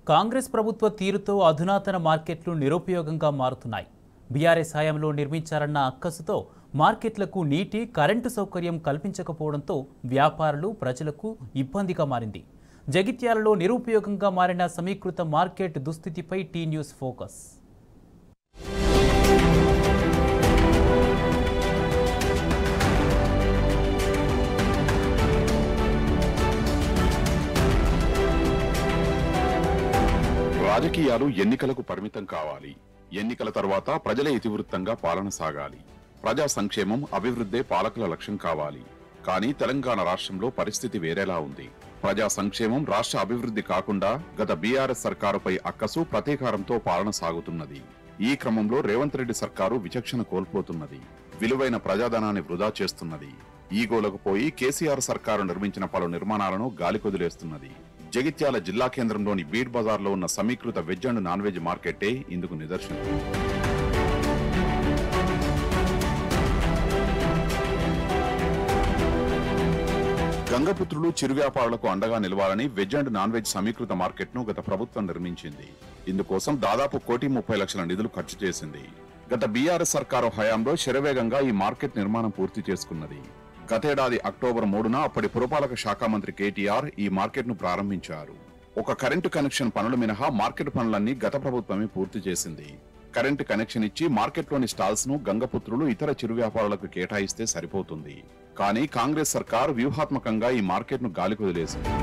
కాంగ్రెస్ ప్రభుత్వ తీరుతో అధునాతన మార్కెట్లు నిరుపయోగంగా మారుతున్నాయి. బీఆర్ఎస్ హయాంలో నిర్మించారన్న అక్కసుతో మార్కెట్లకు నీటి, కరెంటు సౌకర్యం కల్పించకపోవడంతో వ్యాపారులు, ప్రజలకు ఇబ్బందిగా మారింది. జగిత్యాలలో నిరుపయోగంగా మారిన సమీకృత మార్కెట్ దుస్థితిపై టీ న్యూస్ ఫోకస్. రాజకీయాలు ఎన్నికలకు పరిమితం కావాలి. ఎన్నికల తర్వాత ప్రజలే ఇతివృత్తంగా పాలన సాగాలి. ప్రజా సంక్షేమం, అభివృద్ధే పాలకుల లక్ష్యం కావాలి. కానీ తెలంగాణ రాష్ట్రంలో పరిస్థితి వేరేలా ఉంది. ప్రజా సంక్షేమం, రాష్ట్ర అభివృద్ధి కాకుండా గత బీఆర్ఎస్ సర్కారుపై అక్కసు, ప్రతీకారంతో పాలన సాగుతున్నది. ఈ క్రమంలో రేవంత్ రెడ్డి సర్కారు విచక్షణ కోల్పోతున్నది. విలువైన ప్రజాధనాన్ని వృధా చేస్తున్నది. ఈగోలకు పోయి కేసీఆర్ సర్కారు నిర్మించిన పలు నిర్మాణాలను గాలికొదిలేస్తున్నది. జగిత్యాల జిల్లా కేంద్రంలోని బీడ్ బజార్లో ఉన్న సమీకృత వెజ్ అండ్ నాన్ వెజ్ మార్కెటే ఇందుకు నిదర్శనం. గంగపుత్రులు, చిరు వ్యాపారులకు అండగా నిలవాలని వెజ్ అండ్ నాన్ వెజ్ సమీకృత మార్కెట్ను గత ప్రభుత్వం నిర్మించింది. ఇందుకోసం దాదాపు 1,30,00,000 నిధులు ఖర్చు చేసింది. గత బీఆర్ఎస్ సర్కారు హయాంలో శరవేగంగా ఈ మార్కెట్ నిర్మాణం పూర్తి చేసుకున్నది. గతేడాది అక్టోబర్ 3న అప్పటి పురపాలక శాఖ మంత్రి కేటీఆర్ ఈ మార్కెట్ ను ప్రారంభించారు. ఒక కరెంటు కనెక్షన్ పనులు మినహా మార్కెట్ పనులన్నీ గత ప్రభుత్వమే పూర్తి చేసింది. కరెంటు కనెక్షన్ ఇచ్చి మార్కెట్లోని స్టాల్స్ ను గంగపుత్రులు, ఇతర చిరు వ్యాపారులకు కేటాయిస్తే సరిపోతుంది. కానీ కాంగ్రెస్ సర్కార్ వ్యూహాత్మకంగా ఈ మార్కెట్ ను గాలికొదిలేసింది.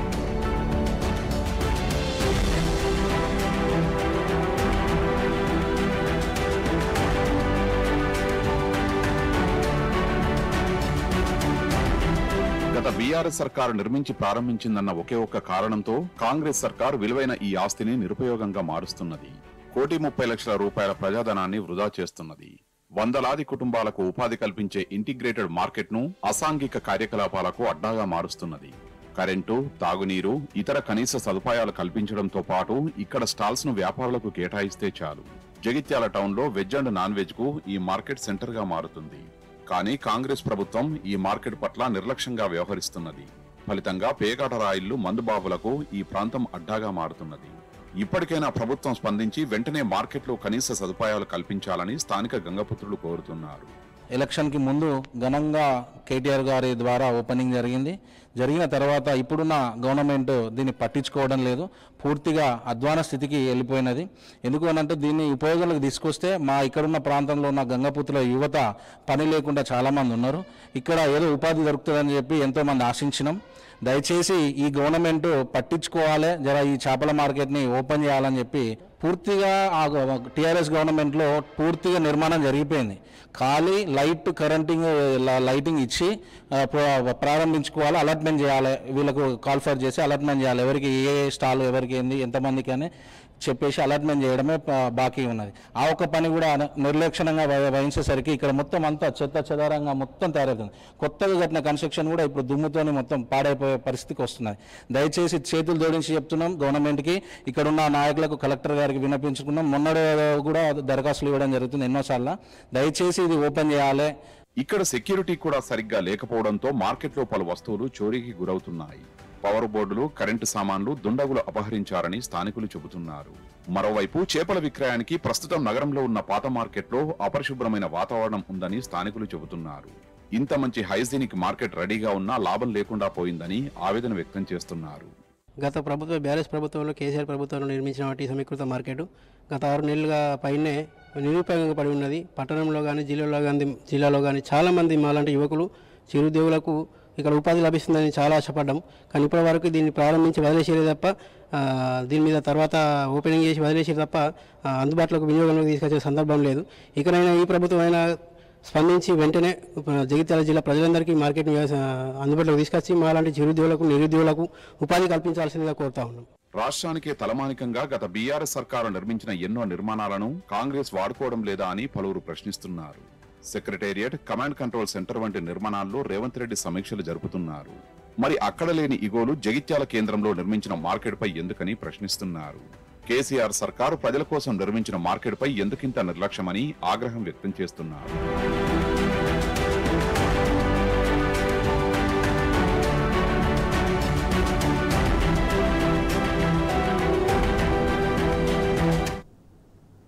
గత బీఆర్ఎస్ సర్కారు నిర్మించి ప్రారంభించిందన్న ఒకే ఒక్క కారణంతో కాంగ్రెస్ సర్కారు విలువైన ఈ ఆస్తిని నిరుపయోగంగా మారుస్తున్నది. 1,30,00,000 రూపాయల ప్రజాధనాన్ని వృధా చేస్తున్నది. వందలాది కుటుంబాలకు ఉపాధి కల్పించే ఇంటిగ్రేటెడ్ మార్కెట్ ను అసాంఘిక కార్యకలాపాలకు అడ్డాగా మారుస్తున్నది. కరెంటు, తాగునీరు, ఇతర కనీస సదుపాయాలు కల్పించడంతో పాటు ఇక్కడ స్టాల్స్ ను వ్యాపారులకు కేటాయిస్తే చాలు. జగిత్యాల టౌన్ లో వెజ్ అండ్ నాన్ వెజ్ కు ఈ మార్కెట్ సెంటర్ గా మారుతుంది. కానీ కాంగ్రెస్ ప్రభుత్వం ఈ మార్కెట్ పట్ల నిర్లక్ష్యంగా వ్యవహరిస్తున్నది. ఫలితంగా పేకాట రాయిళ్లు, మందుబాబులకు ఈ ప్రాంతం అడ్డాగా మారుతున్నది. ఇప్పటికైనా ప్రభుత్వం స్పందించి వెంటనే మార్కెట్లో కనీస సదుపాయాలు కల్పించాలని స్థానిక గంగపుత్రులు కోరుతున్నారు. ఎలక్షన్ కి ముందు ఘనంగా కేటీఆర్ గారి ద్వారా ఓపెనింగ్ జరిగిన తర్వాత ఇప్పుడున్న గవర్నమెంట్ దీన్ని పట్టించుకోవడం లేదు. పూర్తిగా అధ్వాన స్థితికి వెళ్ళిపోయినది. ఎందుకు అనంటే దీన్ని ఉపయోగాలకు తీసుకొస్తే ఇక్కడున్న ప్రాంతంలో ఉన్న గంగపుత్రుల యువత పని లేకుండా చాలామంది ఉన్నారు. ఇక్కడ ఏదో ఉపాధి దొరుకుతుందని చెప్పి ఎంతోమంది ఆశించినాం. దయచేసి ఈ గవర్నమెంట్ పట్టించుకోవాలి, జర ఈ చేపల మార్కెట్ని ఓపెన్ చేయాలని చెప్పి పూర్తిగా ఆ టీఆర్ఎస్ గవర్నమెంట్లో పూర్తిగా నిర్మాణం జరిగిపోయింది. ఖాళీ లైటింగ్ ఇచ్చి ప్రారంభించుకోవాలి, అలాట్మెంట్ చేయాలి, వీళ్ళకు కాల్ఫర్ చేసి అలాట్మెంట్ చేయాలి, ఎవరికి ఏ స్టాల్ ఎవరికి ఏంది ఎంతమందికి అని చెప్పేసి అలాట్మెంట్ చేయడమే బాకీ ఉన్నది. ఆ ఒక్క పని కూడా నిర్లక్ష్యంగా వహించేసరికి ఇక్కడ మొత్తం అంతా చెత్త చెదారంగా మొత్తం తయారవుతుంది. కొత్తగా కట్టిన కన్స్ట్రక్షన్ కూడా ఇప్పుడు దుమ్ముతోని మొత్తం పాడైపోయే పరిస్థితికి వస్తున్నది. దయచేసి చేతులు జోడించి చెప్తున్నాం గవర్నమెంట్కి, ఇక్కడున్న నాయకులకు, కలెక్టర్ గారికి విన్నపించుకున్నాం. మొన్నడు కూడా దరఖాస్తులు ఇవ్వడం జరుగుతుంది ఎన్నోసార్లు. దయచేసి ఇది ఓపెన్ చేయాలి. ఇక్కడ సెక్యూరిటీ కూడా సరిగ్గా లేకపోవడంతో మార్కెట్లో పలు వస్తువులు చోరీకి గురవుతున్నాయి. పవర్ బోర్డులు, కరెంటు సామాన్లు దుండగులు అపహరించారని స్థానికులు చెబుతున్నారు. మరోవైపు చేపల విక్రయానికి ప్రస్తుతం నగరంలో ఉన్న పాత మార్కెట్లో అపరిశుభ్రమైన వాతావరణం ఉందని స్థానికులు చెబుతున్నారు. ఇంత మంచి హైజీనిక్ మార్కెట్ రెడీగా ఉన్నా లాభం లేకుండా పోయిందని ఆవేదన వ్యక్తం చేస్తున్నారు. గత ప్రభుత్వం, బీఆర్ఎస్ ప్రభుత్వంలో, కేసీఆర్ ప్రభుత్వంలో నిర్మించిన వాటి సమీకృత మార్కెట్ గత 6 నెలలుగా పైనే నిరుపయోగంగా పడి ఉన్నది. పట్టణంలో కానీ, జిల్లాలో కానీ చాలామంది మాలాంటి యువకులు, చిరుద్యోగులకు ఇక్కడ ఉపాధి లభిస్తుందని చాలా ఆశపడ్డాం. కానీ ఇప్పటి వరకు దీన్ని ప్రారంభించి వదిలేసేది తప్ప, దీని మీద తర్వాత ఓపెనింగ్ చేసి వదిలేసేది తప్ప అందుబాటులోకి వినియోగంలోకి తీసుకొచ్చే సందర్భం లేదు. ఇకనైనా ఈ ప్రభుత్వం అయినా స్పందించి వెంటనే జగిత్యాల జిల్లా ప్రజలందరికీ మార్కెట్ అందుబాటులోకి తీసుకొచ్చి మాలాంటి చిరుద్యోగులకు, నిరుద్యోగులకు ఉపాధి కల్పించాల్సిందిగా కోరుతా ఉన్నాం. రాష్ట్రానికే తలమానికంగా గత బీఆర్ఎస్ సర్కారు నిర్మించిన ఎన్నో నిర్మాణాలను కాంగ్రెస్ వాడుకోవడం లేదా అని పలువురు ప్రశ్నిస్తున్నారు. సెక్రటేరియట్, కమాండ్ కంట్రోల్ సెంటర్ వంటి నిర్మాణాల్లో రేవంత్ రెడ్డి సమీక్షలు జరుపుతున్నారు. మరి అక్కడ లేని ఇగోలు జగిత్యాల కేంద్రంలో నిర్మించిన మార్కెట్ పై ఎందుకని ప్రశ్నిస్తున్నారు. కేసీఆర్ సర్కారు ప్రజల కోసం నిర్మించిన మార్కెట్ పై ఎందుకింత నిర్లక్ష్యమని ఆగ్రహం వ్యక్తం చేస్తున్నారు.